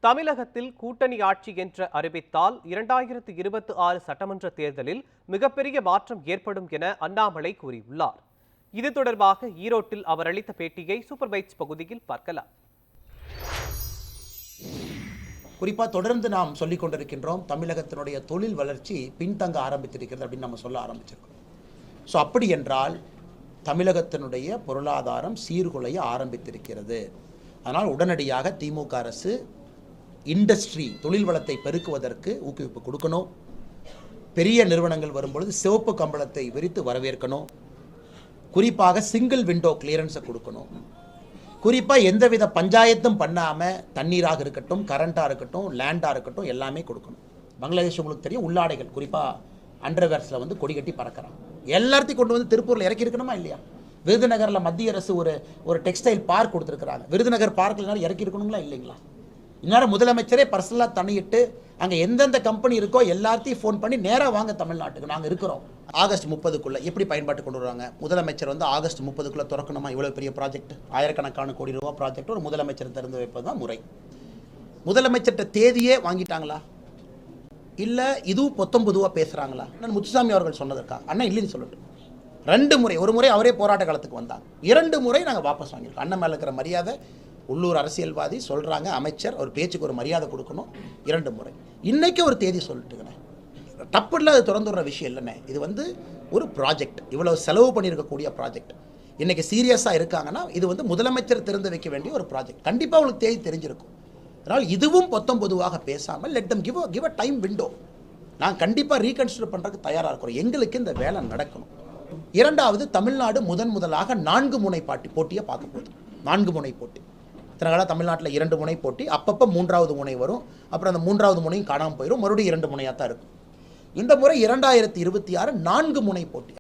தமிழகத்தில் கூட்டணி ஆட்சி என்று அறிவித்தால் 2026 சட்டமன்ற தேர்தலில் மிகப்பெரிய மாற்றம் ஏற்படும் என அண்ணாமலை கூறியுள்ளார். இது தொடர்பாக ஈரோட்டில் அவர் அளித்த பேட்டியை சூப்பர் பைட்ஸ் பகுதியில் பார்க்கலாம். குறிப்பாக தொடர்ந்து நாம் சொல்லிக் கொண்டிருக்கின்றோம், தமிழகத்தினுடைய தொழில் வளர்ச்சி பின்தங்க ஆரம்பித்திருக்கிறது அப்படின்னு நம்ம சொல்ல ஆரம்பிச்சிருக்கோம். ஸோ அப்படி என்றால் தமிழகத்தினுடைய பொருளாதாரம் சீர்குலைய ஆரம்பித்திருக்கிறது. அதனால் உடனடியாக திமுக அரசு இண்டஸ்ட்ரி தொழில் வளத்தை பெருக்குவதற்கு ஊக்குவிப்பு கொடுக்கணும். பெரிய நிறுவனங்கள் வரும்பொழுது சிவப்பு கம்பளத்தை விரித்து வரவேற்கணும். குறிப்பாக சிங்கிள் விண்டோ கிளியரன்ஸை கொடுக்கணும். குறிப்பாக எந்தவித பஞ்சாயத்தும் பண்ணாமல் தண்ணீராக இருக்கட்டும், கரண்ட்டாக இருக்கட்டும், லேண்டாக இருக்கட்டும் எல்லாமே கொடுக்கணும். பங்களாதேஷ் உங்களுக்கு தெரியும், உள்ளாடைகள் குறிப்பாக அண்டர்வேர்ஸில் வந்து கொடி கட்டி பறக்கிறாங்க. எல்லாத்தையும் கொண்டு வந்து திருப்பூரில் இறக்கி இருக்கணுமா இல்லையா? விருதுநகரில் மத்திய அரசு ஒரு டெக்ஸ்டைல் பார்க் கொடுத்துருக்குறாங்க. விருதுநகர் பார்க்கில் இறக்கி இருக்கணுங்களா இல்லைங்களா? இந்நேரம் முதலமைச்சரே பர்சனலாக தனியிட்டு அங்கே எந்தெந்த கம்பெனி இருக்கோ எல்லாத்தையும் ஃபோன் பண்ணி நேராக வாங்க தமிழ்நாட்டுக்கு, நாங்கள் இருக்கிறோம். ஆகஸ்ட் 30க்குள்ளே எப்படி பயன்பாட்டு கொண்டு வருவாங்க? முதலமைச்சர் வந்து ஆகஸ்ட் 30க்குள்ளே திறக்கணுமா? இவ்வளோ பெரிய ப்ராஜெக்ட், ஆயிரக்கணக்கான கோடி ரூபா ப்ராஜெக்ட் ஒரு முதலமைச்சர் திறந்து வைப்பது தான் முறை. முதலமைச்சர்கிட்ட தேதியே வாங்கிட்டாங்களா? இல்லை இதுவும் பொதுவாக பேசுகிறாங்களா? நான் முத்துசாமி அவர்கள் சொன்னதற்கா அண்ணன் இல்லைன்னு சொல்லட்டும். 2 முறை, ஒரு முறை அவரே போராட்ட காலத்துக்கு வந்தாங்க, 2 முறை நாங்கள் வாபஸ் வாங்கியிருக்கோம். அண்ணன் மேலே இருக்கிற மரியாதை, உள்ளூர் அரசியல்வாதி சொல்கிறாங்க, அமைச்சர் ஒரு பேச்சுக்கு ஒரு மரியாதை கொடுக்கணும். 2 முறை இன்றைக்கி ஒரு தேதி சொல்லிட்டுங்கண்ணே, தப்பு அது திறந்துடுற விஷயம் இல்லைண்ணே. இது வந்து ஒரு ப்ராஜெக்ட், இவ்வளோ செலவு பண்ணியிருக்கக்கூடிய ப்ராஜெக்ட். இன்றைக்கி சீரியஸாக இருக்காங்கன்னா இது வந்து முதலமைச்சர் திறந்து வைக்க வேண்டிய ஒரு ப்ராஜெக்ட். கண்டிப்பாக உங்களுக்கு தேதி தெரிஞ்சிருக்கும். அதனால் இதுவும் பொதுவாக பேசாமல் let them give a time window. நான் கண்டிப்பாக ரீகன்சிடர் பண்ணுறதுக்கு தயாராக இருக்கிறோம். எங்களுக்கு இந்த வேலை நடக்கணும். 2வது, தமிழ்நாடு முதலாக 4 முனை போட்டியை பார்க்க போகுது. 4 முனை போட்டி. இத்தனை காலம் தமிழ்நாட்டில் 2 முனை போட்டி, அப்பப்போ 3வது முனை வரும். அப்புறம் அந்த 3வது முனையும் காணாமல் போயிடும், மறுபடியும் 2 முனையாக தான் இருக்கும். இந்த முறை 2026 4 முனை போட்டி.